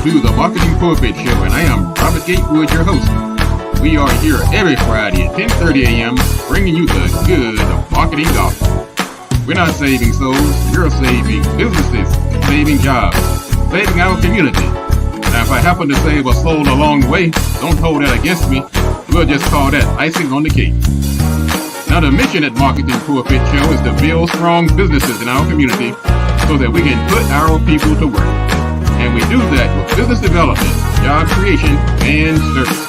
to the Marketing Pulpit Show, and I am Robert Gatewood, your host. We are here every Friday at 10:30 a.m. bringing you the good of marketing gospel. We're not saving souls, we're saving businesses, saving jobs, saving our community. Now, if I happen to save a soul along the way, don't hold that against me. We'll just call that icing on the cake. Now, the mission at Marketing Pulpit Show is to build strong businesses in our community so that we can put our people to work. And we do that with business development, job creation, and service.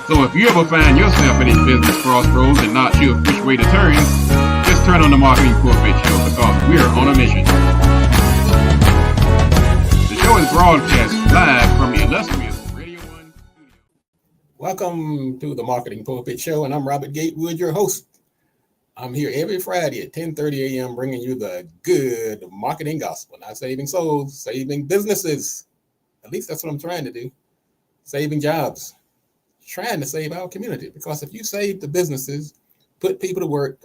So if you ever find yourself in a business crossroads and not sure which way to turn, just turn on the Marketing Pulpit Show because we're on a mission. The show is broadcast live from the illustrious Radio 1 studio. Welcome to the Marketing Pulpit Show, and I'm Robert Gatewood, your host. I'm here every Friday at 10:30 a.m. bringing you the good marketing gospel, not saving souls, saving businesses. At least that's what I'm trying to do. Saving jobs, trying to save our community. Because if you save the businesses, put people to work,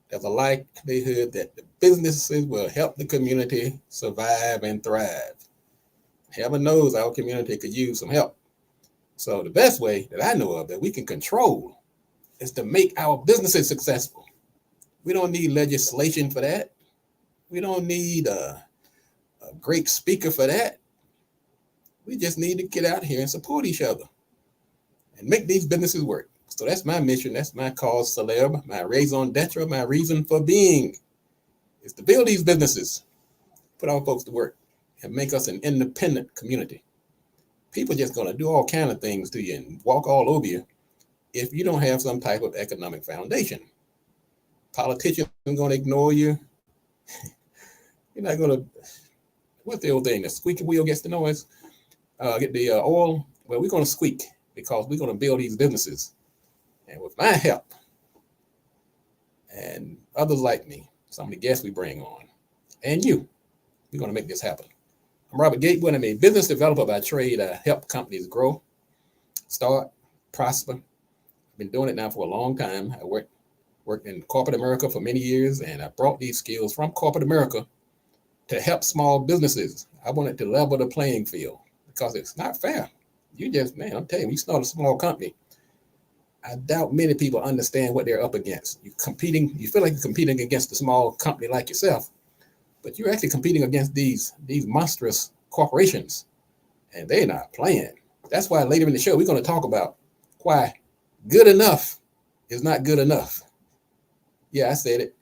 there's a likelihood that the businesses will help the community survive and thrive. Heaven knows our community could use some help. So the best way that I know of that we can control is to make our businesses successful. We don't need legislation for that. We don't need a great speaker for that. We just need to get out here and support each other and make these businesses work. So that's my mission. That's my cause célèbre, my raison d'être, my reason for being is to build these businesses, put our folks to work, and make us an independent community. People just going to do all kinds of things to you and walk all over you if you don't have some type of economic foundation. Politicians are going to ignore you. You're not going to, what's the old thing? The squeaky wheel gets the noise. Get the oil. Well, we're going to squeak because we're going to build these businesses. And with my help and others like me, some of the guests we bring on, and you, we're going to make this happen. I'm Robert Gatewood. I'm a business developer by trade. I help companies grow, start, prosper. I've been doing it now for a long time. I worked in corporate America for many years, and I brought these skills from corporate America to help small businesses. I wanted to level the playing field because it's not fair. You just, man, I'm telling you, you start a small company. I doubt many people understand what they're up against. You feel like you're competing against a small company like yourself, but you're actually competing against these monstrous corporations, and they're not playing. That's why later in the show, we're going to talk about why good enough is not good enough. Yeah, I said it.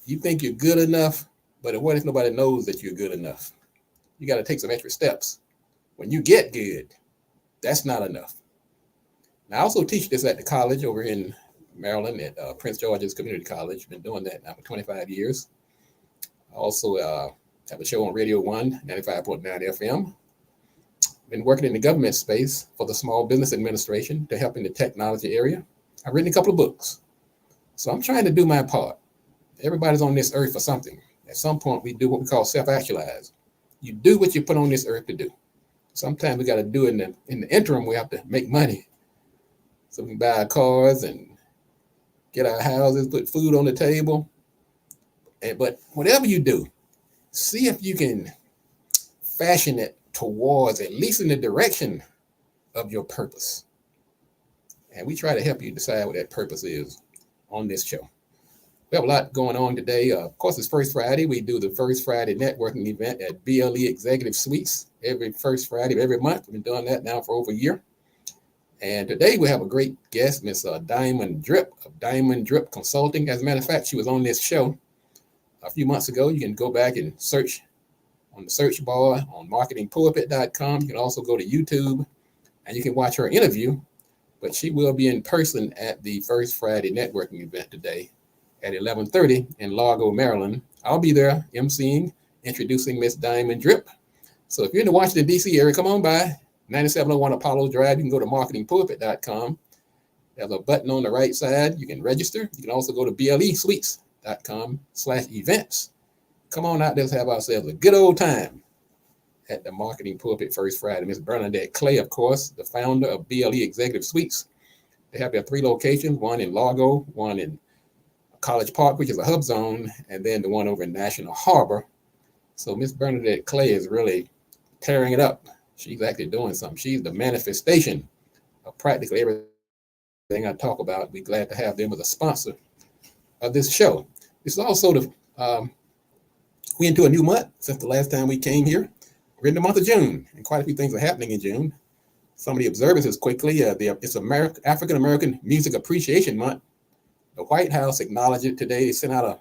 You think you're good enough, but what if nobody knows that you're good enough? You got to take some extra steps. When you get good, that's not enough. Now, I also teach this at the college over in Maryland at Prince George's Community College. Been doing that now for 25 years. I also have a show on Radio 1, 95.9 FM. Been working in the government space for the Small Business Administration to help in the technology area. I've written a couple of books. So I'm trying to do my part. Everybody's on this earth for something. At some point, we do what we call self-actualize. You do what you put on this earth to do. Sometimes we got to do it in the interim. We have to make money. So we can buy our cars and get our houses, put food on the table. But whatever you do, see if you can fashion it towards, at least in the direction of your purpose. And we try to help you decide what that purpose is on this show. We have a lot going on today. Of course, it's First Friday. We do the First Friday networking event at BLE Executive Suites every first Friday of every month. We've been doing that now for over a year. And today we have a great guest, Miss Diamond Drip of Diamond Drip Consulting. As a matter of fact, she was on this show a few months ago. You can go back and search on the search bar on marketingpulpit.com. You can also go to YouTube and you can watch her interview. But she will be in person at the First Friday networking event today at 11:30 in Largo, Maryland. I'll be there emceeing, introducing Miss Diamond Drip. So if you're in the Washington, D.C. area, come on by 9701 Apollo Drive. You can go to marketingpulpit.com. There's a button on the right side. You can register. You can also go to blesuites.com/events. Come on out. Let's have ourselves a good old time at the Marketing Pulpit First Friday. Miss Bernadette Clay, of course, the founder of BLE Executive Suites. They have their 3 locations, one in Largo, one in College Park, which is a hub zone, and then the one over in National Harbor. So Miss Bernadette Clay is really tearing it up. She's actually doing something. She's the manifestation of practically everything I talk about. We're glad to have them as a sponsor of this show. This is also we into a new month since the last time we came here. We're in the month of June, and quite a few things are happening in June. Some of the observances quickly. It's African American Music Appreciation Month. The White House acknowledged it today. They sent out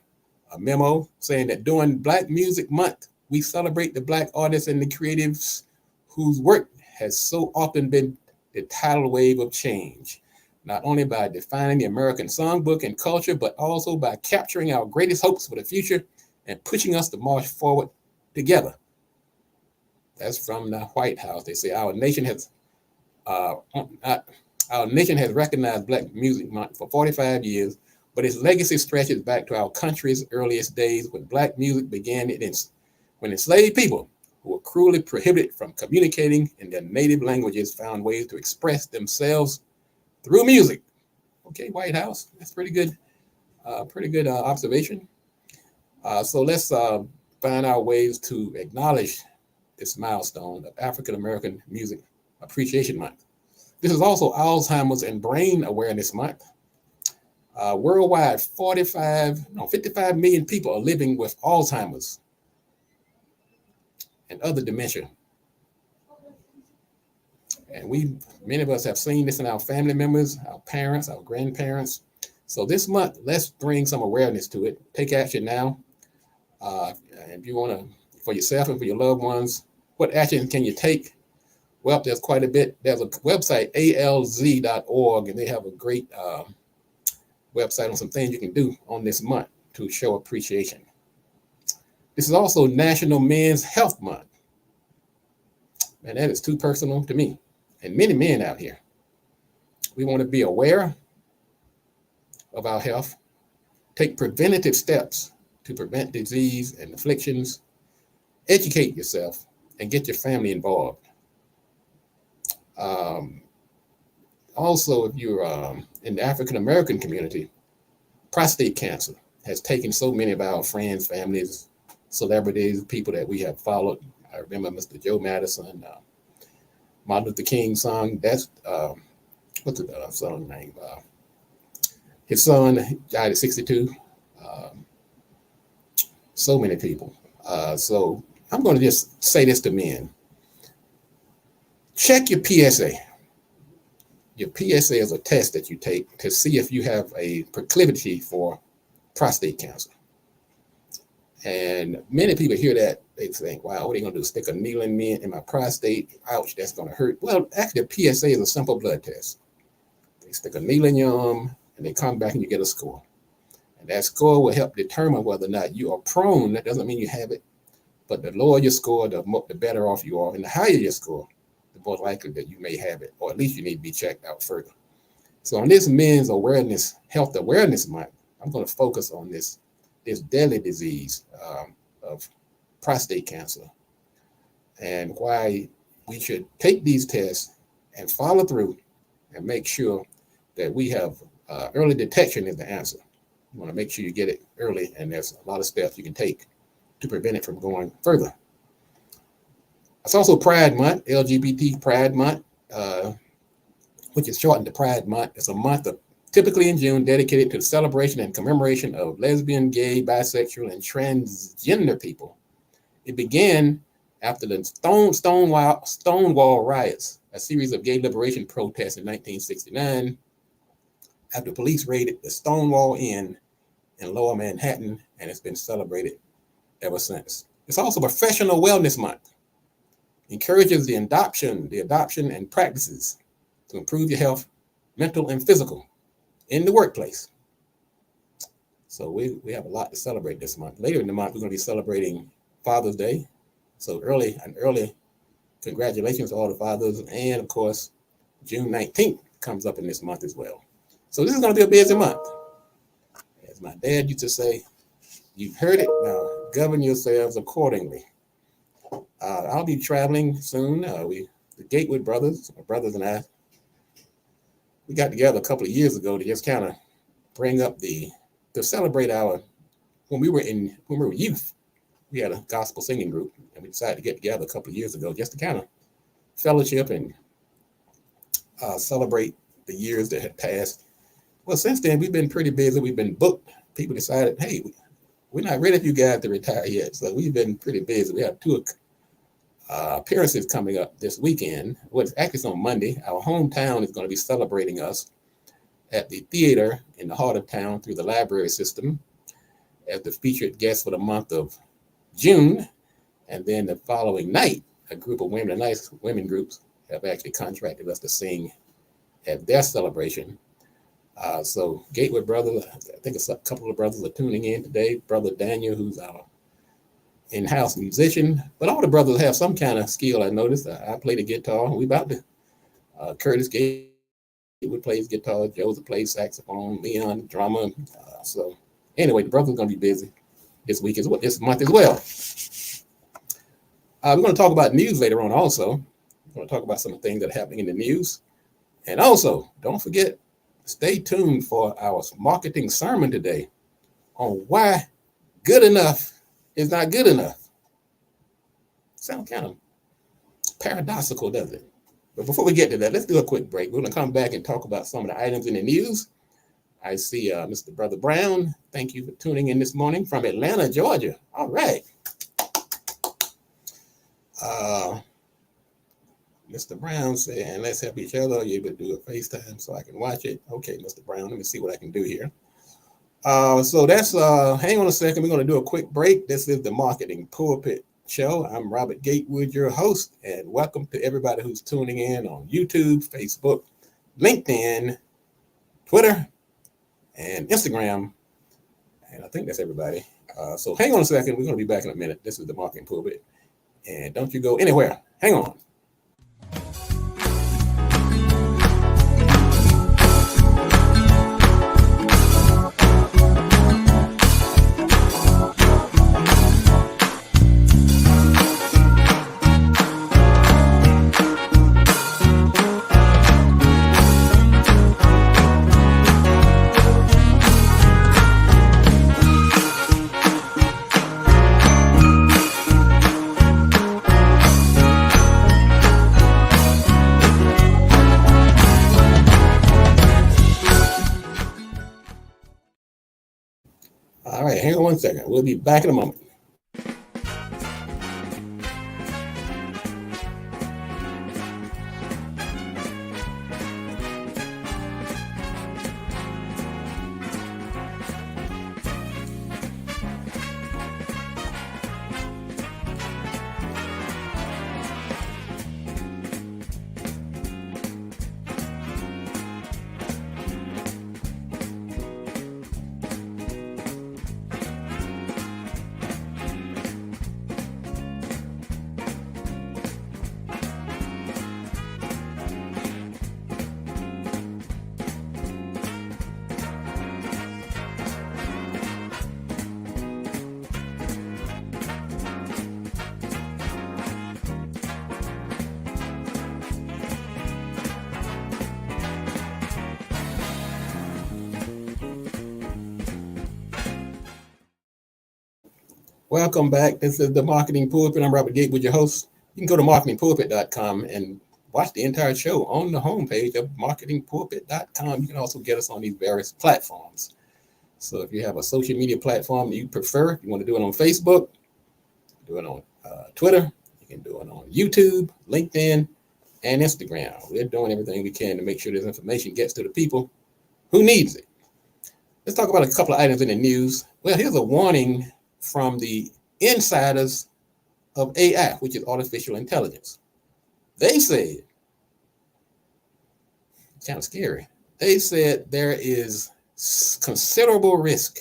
a memo saying that during Black Music Month, we celebrate the Black artists and the creatives whose work has so often been the tidal wave of change, not only by defining the American songbook and culture, but also by capturing our greatest hopes for the future and pushing us to march forward together. That's from the White House. They say our nation has recognized Black Music Month for 45 years, but its legacy stretches back to our country's earliest days when Black music began when enslaved people who were cruelly prohibited from communicating in their native languages found ways to express themselves through music. Okay, White House, that's pretty good observation. So let's find our ways to acknowledge this milestone of African American Music Appreciation Month. This is also Alzheimer's and Brain Awareness Month. Worldwide, 55 million people are living with Alzheimer's and other dementia. And many of us have seen this in our family members, our parents, our grandparents. So this month, let's bring some awareness to it. Take action now. And if you want to, for yourself and for your loved ones, what action can you take? Well, there's quite a bit. There's a website, alz.org, and they have a great website on some things you can do on this month to show appreciation. This is also National Men's Health Month. Man, that is too personal to me and many men out here. We want to be aware of our health, take preventative steps to prevent disease and afflictions, educate yourself, and get your family involved. Also, if you're in the African American community, prostate cancer has taken so many of our friends, families, celebrities, people that we have followed. I remember Mr. Joe Madison, Martin Luther King's son. That's what's the son's name? His son died at 62. So many people. So I'm going to just say this to men. Check your PSA. Your PSA is a test that you take to see if you have a proclivity for prostate cancer. And many people hear that, they think, wow, what are you going to do? Stick a needle in me in my prostate? Ouch, that's going to hurt. Well, actually, the PSA is a simple blood test. They stick a needle in your arm, and they come back and you get a score. And that score will help determine whether or not you are prone. That doesn't mean you have it. But the lower your score, the better off you are. And the higher your score, the more likely that you may have it, or at least you need to be checked out further. So on this Men's Health Awareness Month, I'm going to focus on this deadly disease of prostate cancer and why we should take these tests and follow through and make sure that we have early detection is the answer. You want to make sure you get it early, and there's a lot of steps you can take to prevent it from going further. It's also Pride Month, LGBT Pride Month, which is shortened to Pride Month. It's a month typically in June dedicated to the celebration and commemoration of lesbian, gay, bisexual, and transgender people. It began after the Stonewall riots, a series of gay liberation protests in 1969, after police raided the Stonewall Inn in Lower Manhattan, and it's been celebrated ever since. It's also Professional Wellness Month. Encourages the adoption and practices to improve your health, mental and physical, in the workplace. So we have a lot to celebrate this month. Later in the month, we're going to be celebrating Father's Day. So early congratulations to all the fathers. And of course, June 19th comes up in this month as well. So this is going to be a busy month. As my dad used to say, you've heard it, now govern yourselves accordingly. I'll be traveling soon. The Gatewood brothers, my brothers and I, we got together a couple of years ago to just kind of bring up to celebrate when we were youth. We had a gospel singing group, and we decided to get together a couple of years ago just to kind of fellowship and celebrate the years that had passed. Well, since then, we've been pretty busy. We've been booked. People decided, hey, we're not ready for you guys to retire yet. So we've been pretty busy. We have two appearances coming up this weekend. Well, it's actually on Monday. Our hometown is going to be celebrating us at the theater in the heart of town through the library system as the featured guest for the month of June. And then the following night, a group of women, a nice women groups, have actually contracted us to sing at their celebration. So Gatewood Brothers, I think a couple of brothers are tuning in today. Brother Daniel, who's our in-house musician, but all the brothers have some kind of skill. I noticed. I play the guitar. We about to. Curtis Gatewood plays guitar. Joseph plays saxophone. Leon drummer. So anyway, the brothers are going to be busy this week this month as well. We're going to talk about news later on. Also, we're going to talk about some things that are happening in the news, and also don't forget. Stay tuned for our marketing sermon today on why good enough is not good enough. Sounds kind of paradoxical, doesn't it? But before we get to that, let's do a quick break. We're going to come back and talk about some of the items in the news. I see Mr. Brother Brown. Thank you for tuning in this morning from Atlanta, Georgia. All right. Mr. Brown saying, let's help each other. You're able to do a FaceTime so I can watch it. Okay, Mr. Brown, let me see what I can do here. So that's, hang on a second. We're going to do a quick break. This is the Marketing Pulpit Show. I'm Robert Gatewood, your host, and welcome to everybody who's tuning in on YouTube, Facebook, LinkedIn, Twitter, and Instagram. And I think that's everybody. So hang on a second. We're going to be back in a minute. This is the Marketing Pulpit. And don't you go anywhere. Hang on. All right, hang on one second. We'll be back in a moment. Welcome back. This is the Marketing Pulpit. I'm Robert Gatewood, your host. You can go to marketingpulpit.com and watch the entire show on the homepage of marketingpulpit.com. You can also get us on these various platforms. So if you have a social media platform that you prefer, if you want to do it on Facebook, do it on Twitter, you can do it on YouTube, LinkedIn, and Instagram. We're doing everything we can to make sure this information gets to the people who needs it. Let's talk about a couple of items in the news. Well, here's a warning from the insiders of AI, which is artificial intelligence. They said, it's kind of scary. They said there is considerable risk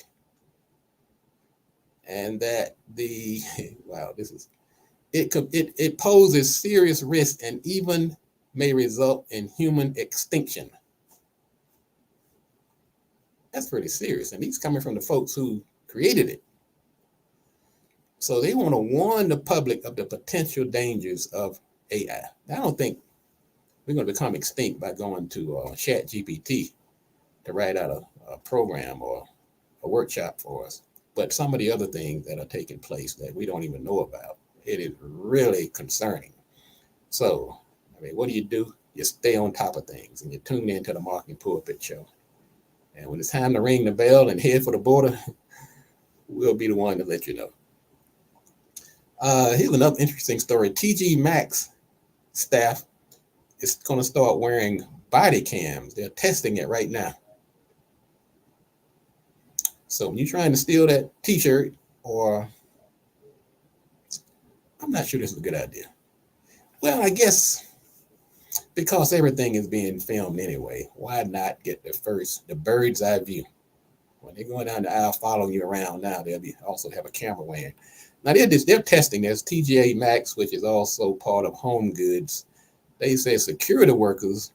and that it poses serious risk and even may result in human extinction. That's pretty serious. And these coming from the folks who created it. So they want to warn the public of the potential dangers of AI. I don't think we're going to become extinct by going to ChatGPT to write out a program or a workshop for us. But some of the other things that are taking place that we don't even know about, it is really concerning. So I mean, what do? You stay on top of things and you tune into the Marketing Pulpit Show. And when it's time to ring the bell and head for the border, we'll be the one to let you know. Here's another interesting story. TG Maxx staff is going to start wearing body cams. They're testing it right now. So when you're trying to steal that t-shirt, or I'm not sure this is a good idea. Well, I guess because everything is being filmed anyway, why not get the bird's eye view? When they're going down the aisle following you around now, they'll be also have a camera wearing. Now they're testing this. TGA Maxx, which is also part of Home Goods, they say security workers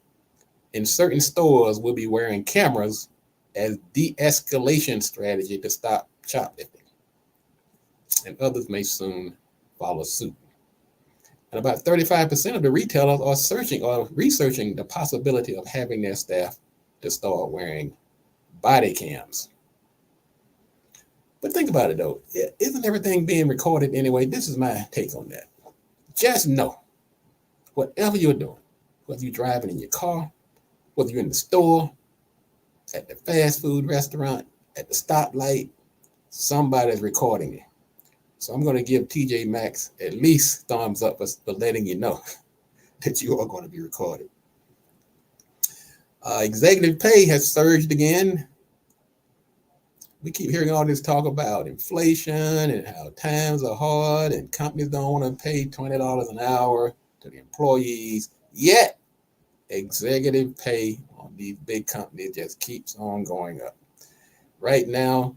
in certain stores will be wearing cameras as de-escalation strategy to stop shoplifting. And others may soon follow suit. And about 35% of the retailers are researching the possibility of having their staff to start wearing body cams. But think about it though, isn't everything being recorded anyway? This is my take on that. Just know, whatever you're doing, whether you're driving in your car, whether you're in the store, at the fast food restaurant, at the stoplight, somebody's recording you. So I'm going to give TJ Maxx at least thumbs up for letting you know that you are going to be recorded. Executive pay has surged again. We keep hearing all this talk about inflation and how times are hard and companies don't want to pay $20 an hour to the employees. Yet, executive pay on these big companies just keeps on going up. Right now,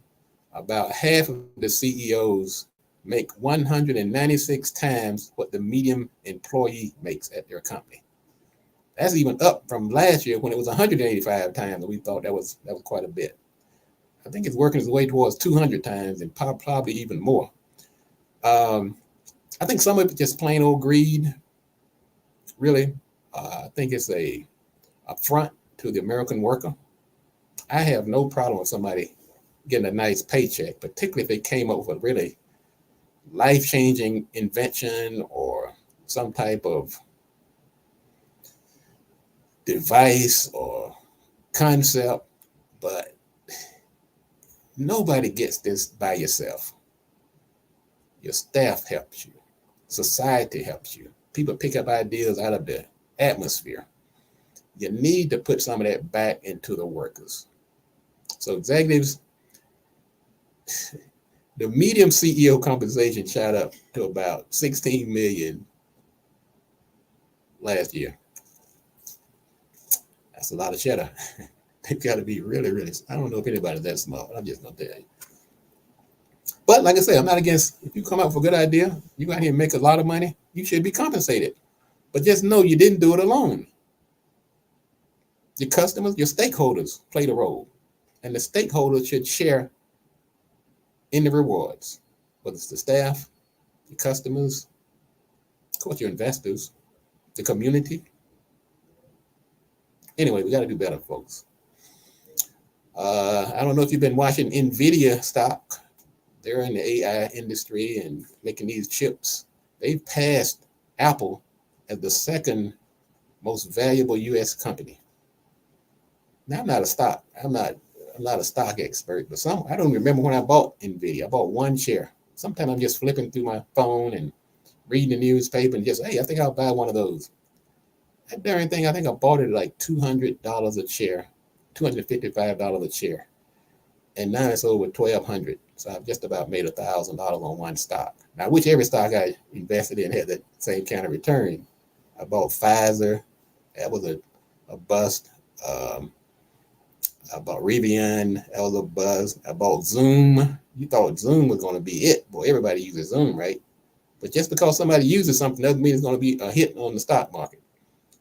about half of the CEOs make 196 times what the median employee makes at their company. That's even up from last year when it was 185 times, and we thought that was quite a bit. I think it's working its way towards 200 times and probably even more. I think some of it just plain old greed, really. I think it's a affront to the American worker. I have no problem with somebody getting a nice paycheck, particularly if they came up with a really life-changing invention or some type of device or concept, but nobody gets this by yourself. Your staff helps you. Society helps you. People pick up ideas out of the atmosphere. You need to put some of that back into the workers. So executives, the medium CEO compensation shot up to about 16 million last year. That's a lot of cheddar. They've got to be really, really, I don't know if anybody's that smart. I'm just going to tell you. But like I said, I'm not against, if you come up with a good idea, you go out here and make a lot of money, you should be compensated. But just know you didn't do it alone. Your customers, your stakeholders played a role. And the stakeholders should share in the rewards, whether it's the staff, your customers, of course, your investors, the community. Anyway, we got to do better, folks. I don't know if you've been watching Nvidia stock. They're in the AI industry and making these chips. They've passed Apple as the second most valuable U.S. company. Now, I'm not a stock expert, but I don't remember when I bought Nvidia. I bought one share. Sometimes I'm just flipping through my phone and reading the newspaper and just, hey, I think I'll buy one of those. That darn thing, I think I bought it at like $200 a share, $255 a share. And now it's over $1,200. So I've just about made $1,000 on one stock. Now, I wish every stock I invested in had that same kind of return. I bought Pfizer. That was a bust. I bought Rivian. That was a buzz. I bought Zoom. You thought Zoom was going to be it. Boy, everybody uses Zoom, right? But just because somebody uses something doesn't mean it's going to be a hit on the stock market.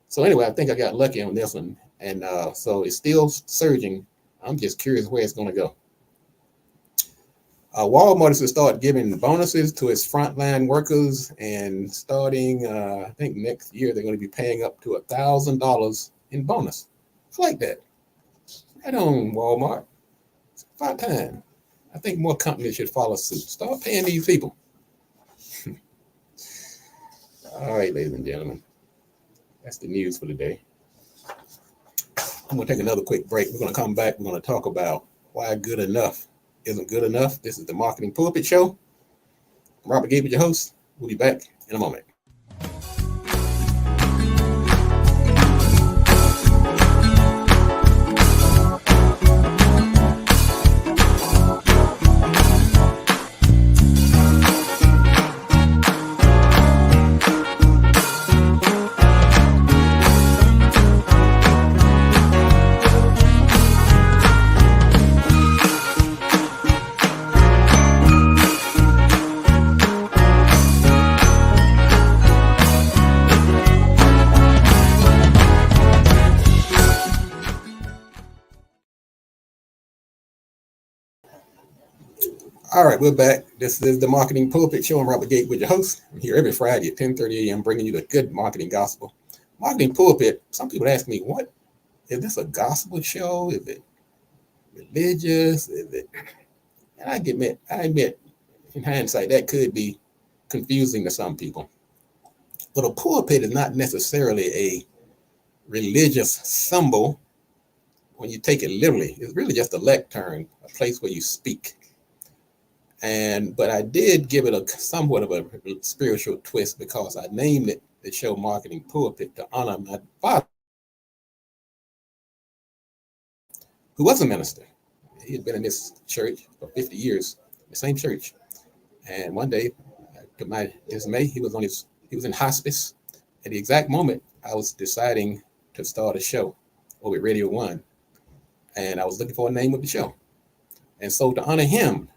So anyway, I think I got lucky on this one. And so it's still surging. I'm just curious where it's going to go. Walmart is to start giving bonuses to its frontline workers, and starting, I think next year, they're going to be paying up to $1,000 in bonus. I like that. Right on, Walmart. It's about time. I think more companies should follow suit. Start paying these people. All right, ladies and gentlemen. That's the news for today. I'm going to take another quick break. We're going to come back. We're going to talk about why good enough isn't good enough. This is the Marketing Pulpit Show. Robert Gatewood, your host. We'll be back in a moment. All right, we're back. This is the Marketing Pulpit Show. I'm Robert Gatewood, your host. I'm here every Friday at 10:30 a.m. bringing you the good marketing gospel. Marketing Pulpit, some people ask me, what? Is this a gospel show? Is it religious? Is it? And I admit, in hindsight, that could be confusing to some people. But a pulpit is not necessarily a religious symbol when you take it literally. It's really just a lectern, a place where you speak. But I did give it a somewhat of a spiritual twist because I named it the show Marketing Pulpit to honor my father, who was a minister. He had been in this church for 50 years, the same church. And one day, to my dismay, he was in hospice. At the exact moment, I was deciding to start a show over at Radio 1. And I was looking for a name of the show. And so to honor him,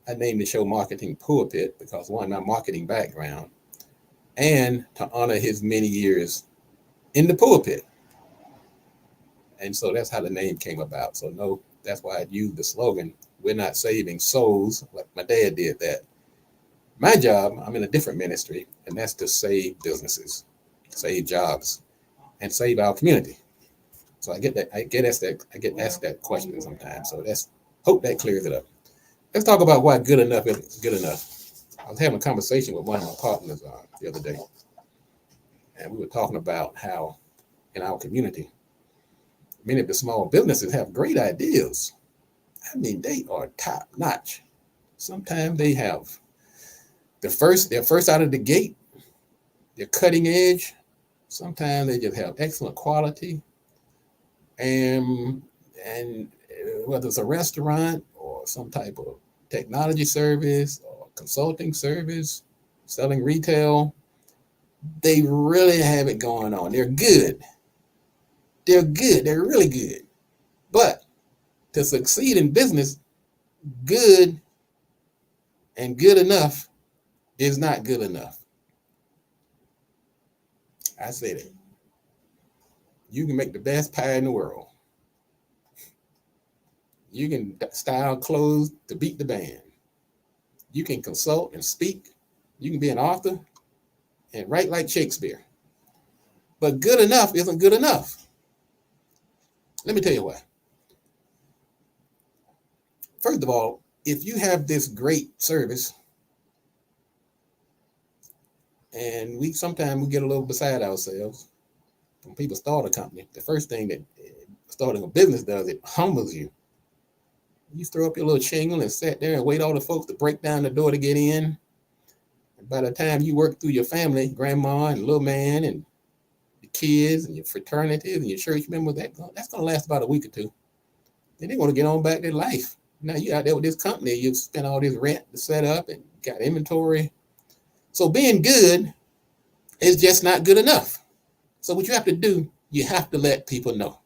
I named the show Marketing Pulpit because, one, my marketing background, and to honor his many years in the pulpit. And so that's how the name came about. So no, that's why I used the slogan, we're not saving souls, like my dad did that. My job, I'm in a different ministry, and that's to save businesses, save jobs, and save our community. So I get asked that question sometimes. So hope that clears it up. Let's talk about why good enough is good enough. I was having a conversation with one of my partners the other day, and we were talking about how in our community, many of the small businesses have great ideas. I mean, they are top notch. Sometimes they have they're first out of the gate. They're cutting edge. Sometimes they just have excellent quality. And whether it's a restaurant or some type of technology service or consulting service, selling retail, they really have it going on. They're good. They're really good. But to succeed in business, good and good enough is not good enough. I said it. You can make the best pie in the world. You can style clothes to beat the band. You can consult and speak. You can be an author and write like Shakespeare. But good enough isn't good enough. Let me tell you why. First of all, if you have this great service, and sometimes we get a little beside ourselves. When people start a company, the first thing that starting a business does, it humbles you. You throw up your little shingle and sit there and wait all the folks to break down the door to get in. And by the time you work through your family, grandma and little man and the kids and your fraternities and your church members, that's going to last about a week or two. Then they want to get on back to their life. Now you out there with this company, you've spent all this rent to set up and got inventory. So being good is just not good enough. So what you have to do, you have to let people know.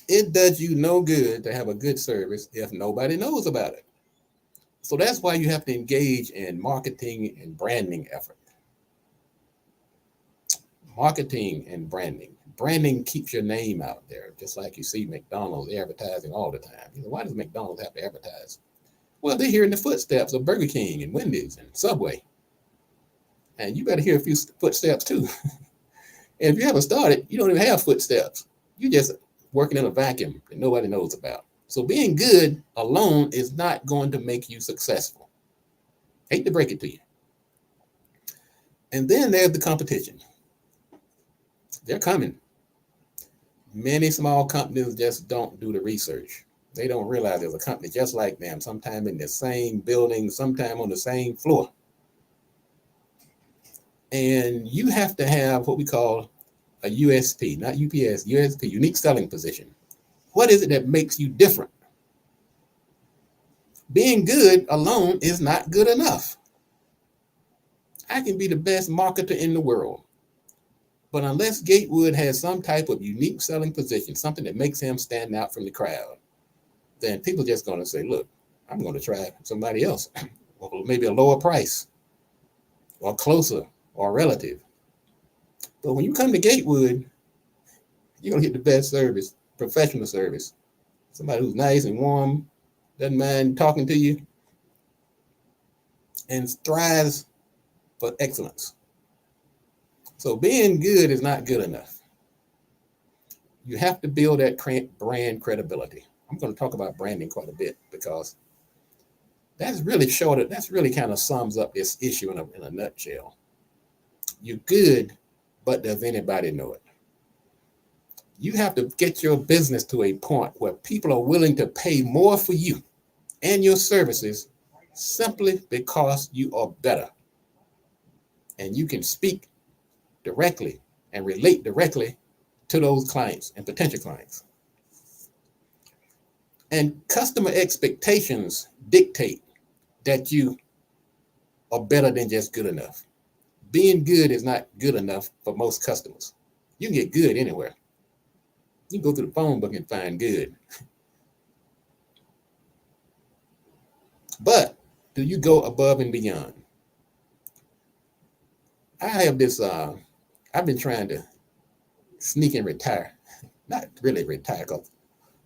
It does you no good to have a good service if nobody knows about it. So that's why you have to engage in marketing and branding effort. Marketing and branding. Branding keeps your name out there, just like you see McDonald's advertising all the time. Why does McDonald's have to advertise? Well, they're hearing the footsteps of Burger King and Wendy's and Subway. And you better hear a few footsteps too. And if you haven't started, you don't even have footsteps. You're just working in a vacuum that nobody knows about. So being good alone is not going to make you successful. Hate to break it to you. And then there's the competition. They're coming. Many small companies just don't do the research. They don't realize there's a company just like them, sometime in the same building, sometime on the same floor. And you have to have what we call a USP, not UPS, USP, unique selling position. What is it that makes you different? Being good alone is not good enough. I can be the best marketer in the world, but unless Gatewood has some type of unique selling position, something that makes him stand out from the crowd, then people are just going to say, look, I'm going to try somebody else, or maybe a lower price, or closer, or relative. But when you come to Gatewood, you're going to get the best service, professional service. Somebody who's nice and warm, doesn't mind talking to you, and strives for excellence. So being good is not good enough. You have to build that brand credibility. I'm going to talk about branding quite a bit because that's really kind of sums up this issue in a nutshell. You're good, but does anybody know it? You have to get your business to a point where people are willing to pay more for you and your services simply because you are better. And you can speak directly and relate directly to those clients and potential clients. And customer expectations dictate that you are better than just good enough. Being good is not good enough for most customers. You can get good anywhere. You can go through the phone book and find good. But do you go above and beyond? I have this, I've been trying to sneak and retire. Not really retire, because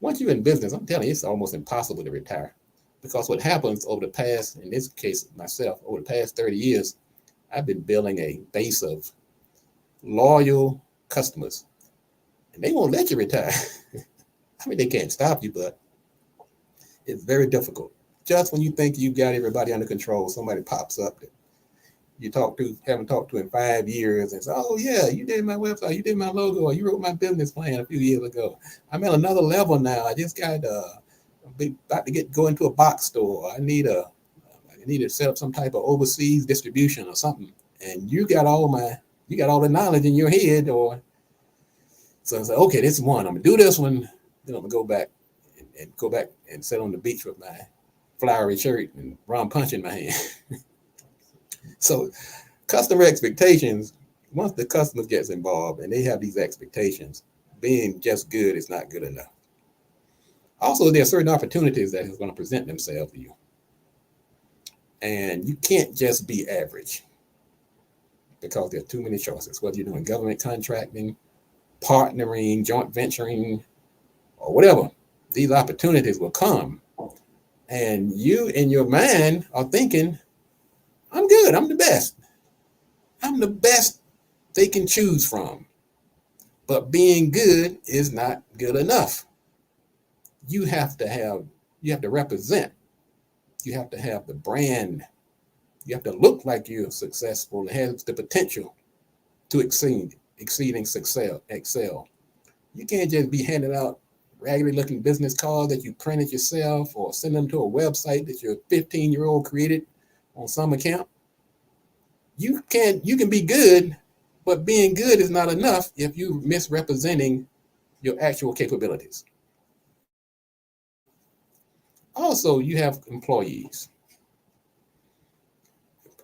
once you're in business, I'm telling you, it's almost impossible to retire. Because what happens over the past, in this case, myself, over the past 30 years, I've been building a base of loyal customers. And they won't let you retire. I mean, they can't stop you, but it's very difficult. Just when you think you've got everybody under control, somebody pops up that you haven't talked to in 5 years and say, oh yeah, you did my website, you did my logo, or you wrote my business plan a few years ago. I'm at another level now. I just got about to go into a box store. I need to set up some type of overseas distribution or something. And you got all the knowledge in your head, or so I say, okay, this one, I'm gonna do this one, then I'm gonna go back and sit on the beach with my flowery shirt and rum punch in my hand. So customer expectations, once the customer gets involved and they have these expectations, being just good is not good enough. Also, there are certain opportunities that is going to present themselves to you. And you can't just be average because there are too many choices, whether you're doing government contracting, partnering, joint venturing, or whatever. These opportunities will come. And you in your mind are thinking, I'm good, I'm the best. I'm the best they can choose from. But being good is not good enough. You have to represent. You have to have the brand. You have to look like you're successful and have the potential to exceeding excel. You can't just be handing out raggedy looking business cards that you printed yourself or send them to a website that your 15-year-old created on some account. You can be good, but being good is not enough if you're misrepresenting your actual capabilities. Also, you have employees.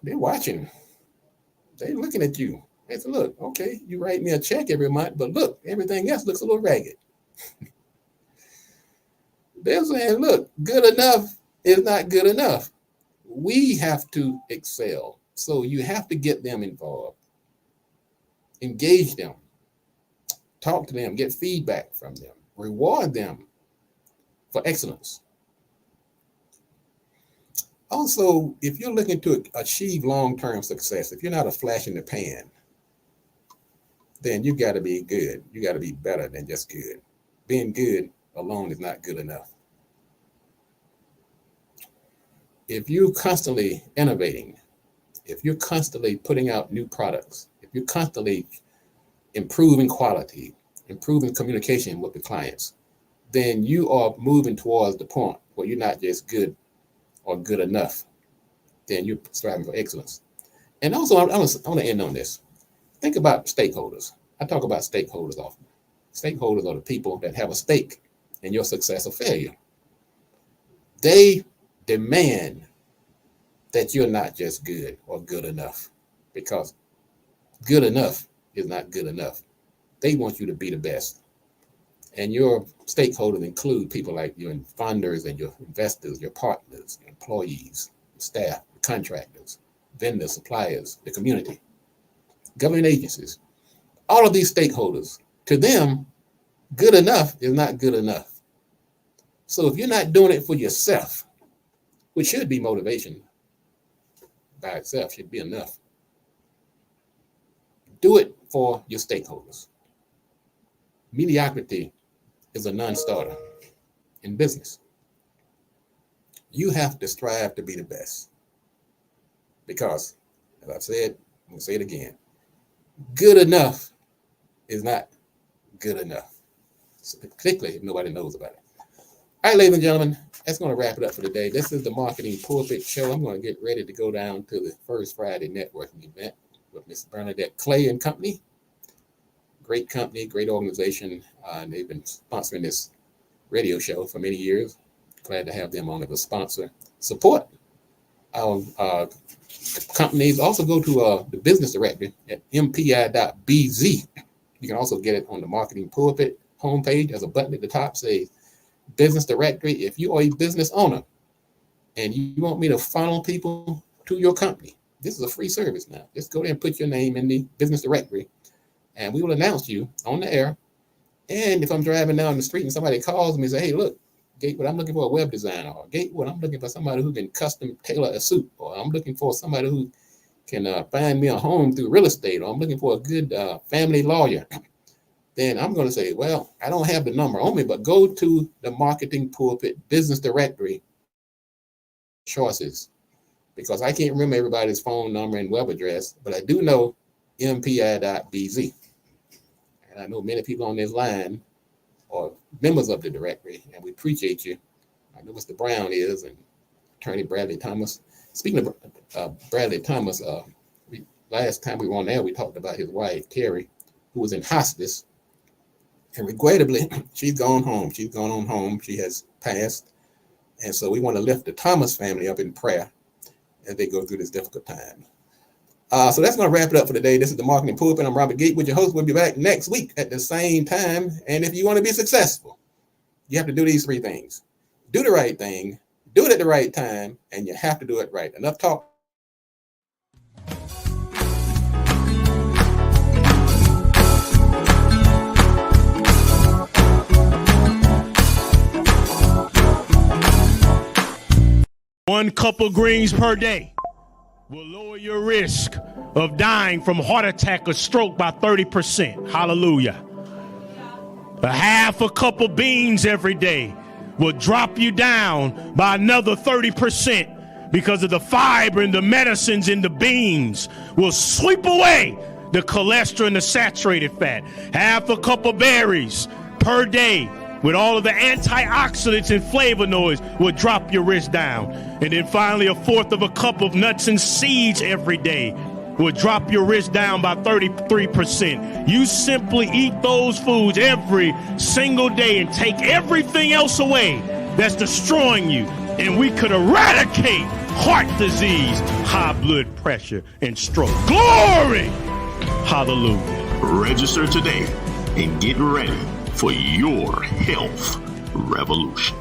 They're watching. They're looking at you. They say, look, okay, you write me a check every month, but look, everything else looks a little ragged. They're saying, look, good enough is not good enough. We have to excel. So you have to get them involved, engage them, talk to them, get feedback from them, reward them for excellence. Also, if you're looking to achieve long-term success, if you're not a flash in the pan, then you got to be good. You got to be better than just good. Being good alone is not good enough. If you're constantly innovating if you're constantly putting out new products, if you're constantly improving quality, improving communication with the clients, then you are moving towards the point where you're not just good or good enough. Then you're striving for excellence. And also, I want to end on this. Think about stakeholders. I talk about stakeholders often. Stakeholders are the people that have a stake in your success or failure. They demand that you're not just good or good enough, because good enough is not good enough. They want you to be the best. And your stakeholders include people like your funders and your investors, your partners, your employees, your staff, your contractors, vendors, suppliers, the community, government agencies. All of these stakeholders, to them, good enough is not good enough. So if you're not doing it for yourself, which should be motivation by itself, should be enough, do it for your stakeholders. Mediocrity is a non-starter in business. You have to strive to be the best. Because, as I've said, I'm going to say it again, good enough is not good enough, particularly if nobody knows about it. All right, ladies and gentlemen, that's going to wrap it up for today. This is the Marketing Pulpit Show. I'm going to get ready to go down to the First Friday networking event with Miss Bernadette Clay and company. Great company, great organization. And they've been sponsoring this radio show for many years. Glad to have them on as a sponsor. Support our companies. Also go to the business directory at mpi.bz. You can also get it on the Marketing Pulpit homepage. There's a button at the top says business directory. If you are a business owner and you want me to funnel people to your company, this is a free service now. Just go there and put your name in the business directory, and we will announce you on the air. And if I'm driving down the street and somebody calls me and say, hey, look, Gatewood, I'm looking for a web designer, or Gatewood, I'm looking for somebody who can custom tailor a suit, or I'm looking for somebody who can find me a home through real estate, or I'm looking for a good family lawyer, then I'm going to say, well, I don't have the number on me, but go to the Marketing Pulpit business directory choices, because I can't remember everybody's phone number and web address, but I do know mpi.bz. And I know many people on this line are members of the directory, and we appreciate you. I know Mr. Brown is, and Attorney Bradley Thomas. Speaking of Bradley Thomas, last time we were on there, we talked about his wife, Terry, who was in hospice. And regrettably, she's gone home. She's gone on home. She has passed. And so we want to lift the Thomas family up in prayer as they go through this difficult time. So that's going to wrap it up for today. This is the Marketing Pulpit. I'm Robert Gatewood, your host. We'll be back next week at the same time. And if you want to be successful, you have to do these three things. Do the right thing, do it at the right time, and you have to do it right. Enough talk. One cup of greens per day will lower your risk of dying from heart attack or stroke by 30%. Hallelujah. A half a cup of beans every day will drop you down by another 30%, because of the fiber and the medicines in the beans will sweep away the cholesterol and the saturated fat. Half a cup of berries per day with all of the antioxidants and flavonoids will drop your risk down. And then finally, a fourth of a cup of nuts and seeds every day will drop your risk down by 33%. You simply eat those foods every single day and take everything else away that's destroying you, and we could eradicate heart disease, high blood pressure, and stroke. Glory! Hallelujah. Register today and get ready for your health revolution.